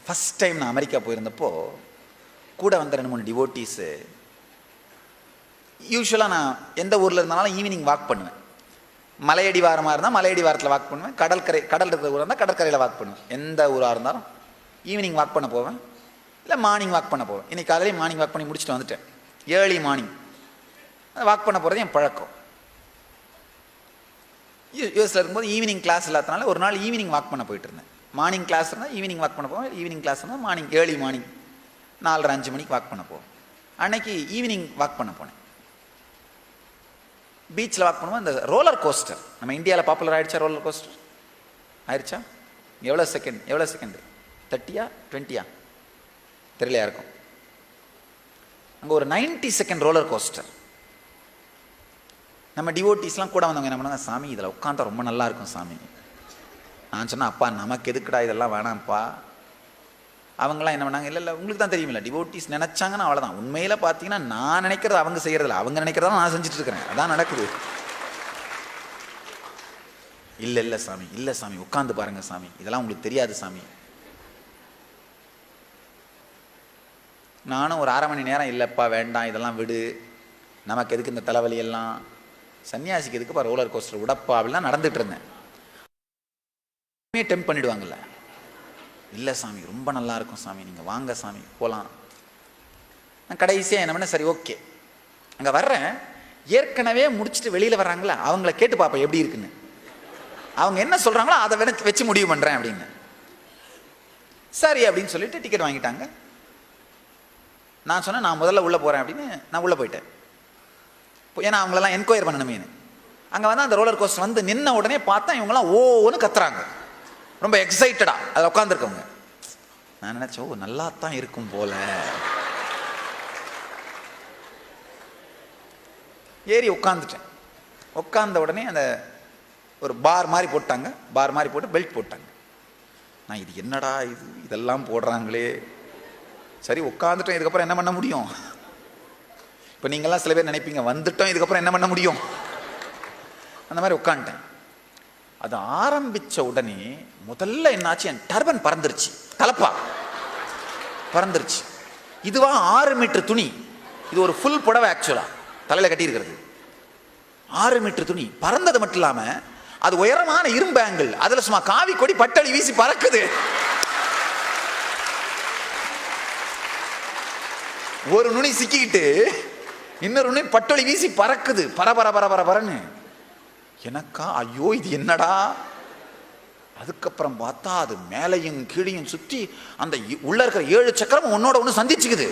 First time நான் America போயிருந்தப்போ கூட வந்த 2-3 டிவோட்டீஸு. யூஸ்வலாக நான் எந்த ஊரில் இருந்தாலும் ஈவினிங் வாக் பண்ணுவேன். மலையடிவாரமாக இருந்தால் மலையடிவாரத்தில் வாக் பண்ணுவேன். கடல் இருக்கிற ஊராக இருந்தால் கடற்கரையில் வாக் பண்ணுவேன். எந்த ஊராக இருந்தாலும் ஈவினிங் வாக் பண்ண போவேன், இல்லை மார்னிங் வாக் பண்ண போவேன். இன்றைக்கி காலையில் மார்னிங் வாக் பண்ணி முடிச்சுட்டு வந்துட்டேன். ஏர்லி மார்னிங் வாக் பண்ண போகிறது என் பழக்கம். யூஎஸில் இருக்கும்போது ஈவினிங் கிளாஸ் இல்லாதனால ஒரு நாள் ஈவினிங் வாக் பண்ண போயிட்டு இருந்தேன். மார்னிங் கிளாஸ் இருந்தால் ஈவினிங் வாக் பண்ண போவேன், ஈவினிங் கிளாஸ் இருந்தால் மார்னிங் ஏர்லி மார்னிங் 4:30-5 மணிக்கு வாக் பண்ண போவேன். அன்னைக்கு ஈவினிங் வாக் பண்ண போனேன். பீச்சில் வாக் பண்ணுவோம். இந்த ரோலர் கோஸ்டர் நம்ம இந்தியாவில் பாப்புலர் ஆகிடுச்சா? ரோலர் கோஸ்டர் ஆயிடுச்சா? எவ்வளோ செகண்டு 30 20 தெரியலையா இருக்கும். அங்கே ஒரு 90 செகண்ட் ரோலர் கோஸ்டர். நம்ம டிவோட்டீஸ்லாம் கூட வந்தவங்க என்ன பண்ணாங்க, சாமி இதில் உட்காந்தா ரொம்ப நல்லா இருக்கும் சாமி. நான் சொன்னேன், அப்பா நமக்கு எதுக்குடா இதெல்லாம் வேணாம்ப்பா. அவங்களாம் என்ன பண்ணாங்க, இல்லை உங்களுக்கு தான் தெரியுமில்ல, டிவோட்டீஸ் நினச்சாங்கன்னா அவ்வளோதான். உண்மையில் பார்த்தீங்கன்னா நான் நினைக்கிறது அவங்க செய்கிறதில்ல, அவங்க நினைக்கிறதா நான் செஞ்சுட்டு இருக்கிறேன். அதான் நடக்குது. இல்லை சாமி, இல்லை சாமி, உட்காந்து பாருங்க சாமி, இதெல்லாம் உங்களுக்கு தெரியாது சாமி. நானும் ஒரு 1/2 மணி நேரம், இல்லைப்பா வேண்டாம் இதெல்லாம் விடு, நமக்கு எதுக்கு இந்த தலைவலி எல்லாம், சன்னியாசிக்கு எதுக்குப்பா ரோலர் கோஸ்டர் விடப்பா அப்படிலாம் நடந்துட்டு இருந்தேன். டெம்ப் பண்ணிடுவாங்கல்ல, இல்லை சாமி ரொம்ப நல்லா இருக்கும் சாமி, நீங்கள் வாங்க சாமி போகலாம். நான் கடைசியாக என்ன பண்ண, சரி ஓகே அங்கே வர்றேன். ஏற்கனவே முடிச்சுட்டு வெளியில் வர்றாங்களா, அவங்கள கேட்டு பார்ப்பேன் எப்படி இருக்குன்னு. அவங்க என்ன சொல்கிறாங்களோ அதை வச்சு முடிவு பண்ணுறேன் அப்படின்னு. சரி அப்படின்னு சொல்லிட்டு டிக்கெட் வாங்கிட்டாங்க. நான் சொன்னேன், நான் முதல்ல உள்ளே போகிறேன் அப்படின்னு. நான் உள்ளே போயிட்டேன். ஏன்னா அவங்களெல்லாம் என்கொயர் பண்ணணுமே. அங்கே வந்து அந்த ரோலர் கோஸ்டர் வந்து நின்ன உடனே பார்த்தா இவங்கெல்லாம் ஓன்னு கத்துறாங்க, ரொம்ப எக்ஸைட்டடா அதில் உட்காந்துருக்கவங்க. நான் நினச்சேன், ஓ நல்லா தான் இருக்கும் போல. ஏறி உட்காந்துட்டேன். உட்காந்த உடனே அந்த ஒரு பார் மாதிரி போட்டாங்க. பார் மாதிரி போட்டு பெல்ட் போட்டாங்க. நான் இது என்னடா இதெல்லாம் போடுறாங்களே. சரி உட்காந்துட்டோம், இதுக்கப்புறம் என்ன பண்ண முடியும்? இப்போ நீங்கள்லாம் சில பேர் நினைப்பீங்க, வந்துட்டோம் இதுக்கப்புறம் என்ன பண்ண முடியும்? அந்த மாதிரி உட்காந்துட்டேன். அது ஆரம்பித்த உடனே முதல்ல என்னாச்சு, என் டர்பன் பறந்துருச்சு, தலப்பா பறந்துருச்சு. இதுவா 6 மீட்டர் துணி, இது ஒரு ஃபுல் புடவை ஆக்சுவலா தலையில் கட்டியிருக்கிறது. 6 மீட்டர் துணி பறந்தது மட்டும் இல்லாமல் அது உயரமான இரும்பு ஆங்கிள், அதில் சும்மா காவி கொடி பட்டளி வீசி பறக்குது. ஒரு நுனி சிக்கிக்கிட்டு இன்னொரு நுனி பட்டொலி வீசி பறக்குது, பரபரன்னு. எனக்கா ஐயோ இது என்னடா. அதுக்கப்புறம் பார்த்தா அது மேலையும் கீழையும் சுற்றி அந்த உள்ள இருக்கிற 7 சக்கரமும் ஒன்னோட ஒன்று சந்திச்சுக்குது.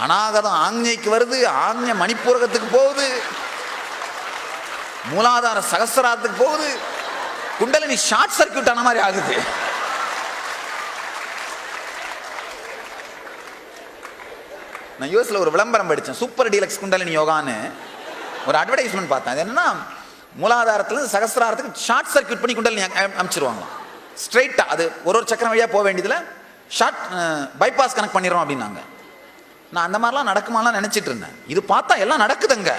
அநாகதம் ஆக்ஞைக்கு வருது, ஆக்ஞை மணிப்பூரகத்துக்கு போகுது, மூலாதார சகஸ்திராரத்துக்கு போகுது, குண்டலினி ஷார்ட் சர்க்கியூட் ஆன மாதிரி ஆகுது. நான் யூஎஸ்ல ஒரு விளம்பரம் படித்தேன், சூப்பர் டீலக்ஸ் குண்டலினி யோகான்னு ஒரு அட்வர்டைஸ்மெண்ட் பார்த்தேன். அது என்னன்னா, மூலாதாரத்தில் சகஸ்திராரத்துக்கு ஷார்ட் சர்க்கியூட் பண்ணி குண்டலினி அனுப்பிச்சிருவாங்க ஸ்ட்ரைட்டாக. அது ஒரு சக்கரம் வழியாக போக வேண்டியதில் ஷார்ட் பைபாஸ் கனெக்ட் பண்ணிடுறோம் அப்படின்னாங்க. நான் அந்த மாதிரிலாம் நடக்குமாலாம் நினச்சிட்டு இருந்தேன். இது பார்த்தா எல்லாம் நடக்குதுங்க.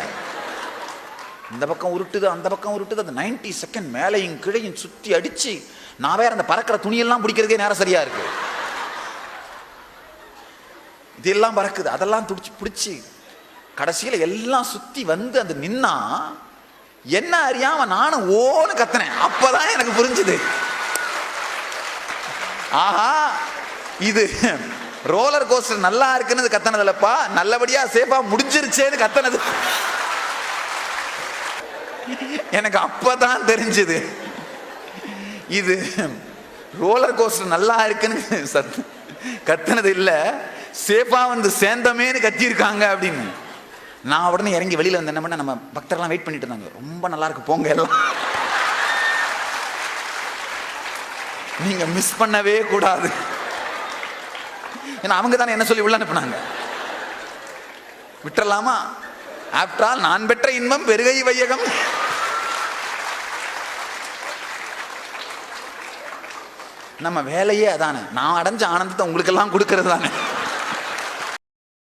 இந்த பக்கம் உருட்டுது, அந்த பக்கம் உருட்டுது. அந்த 90 செகண்ட் மேலையும் கீழையும் சுற்றி அடித்து, நான் வேற அந்த பறக்கிற துணியெல்லாம் பிடிக்கிறதுக்கே நேரம் சரியா இருக்கு. இதெல்லாம் பறக்குது, அதெல்லாம் துடிச்சு பிடிச்சி கடைசியில் எல்லாம் சுற்றி வந்து அந்த நின்னா என்ன அறியாம நானும் ஓன்னு கத்துனேன். அப்பதான் எனக்கு புரிஞ்சுது, ஆஹா இது ரோலர் கோஸ்டர் நல்லா இருக்குன்னு கத்தனதுலப்பா, நல்லபடியா சேஃபா முடிஞ்சிருச்சேன்னு கத்தனது. எனக்கு அப்பதான் தெரிஞ்சது, இது ரோலர் கோஸ்டர் நல்லா இருக்குன்னு கத்தனது இல்ல, சேஃபா வந்து சேர்ந்தமேன்னு கத்திருக்காங்க அப்படின்னு. நான் உடனே இறங்கி வெளியில வந்து என்ன பண்ண, நம்ம பக்தர்லாம் வெயிட் பண்ணிட்டு இருந்தாங்க. ரொம்ப நல்லா இருக்கு போங்க எல்லாம், நீங்க மிஸ் பண்ணவே கூடாது. ஏன்னா அவங்க தானே என்ன சொல்லி உள்ள அனுப்புனாங்க. விட்டுறலாமா? ஆஃப்டர் ஆல் நான் பெற்ற இன்பம் பெருகை வையகம். நம்ம வேலையே அதானே, நான் அடைஞ்ச ஆனந்தத்தை உங்களுக்கு எல்லாம் கொடுக்கறது தானே.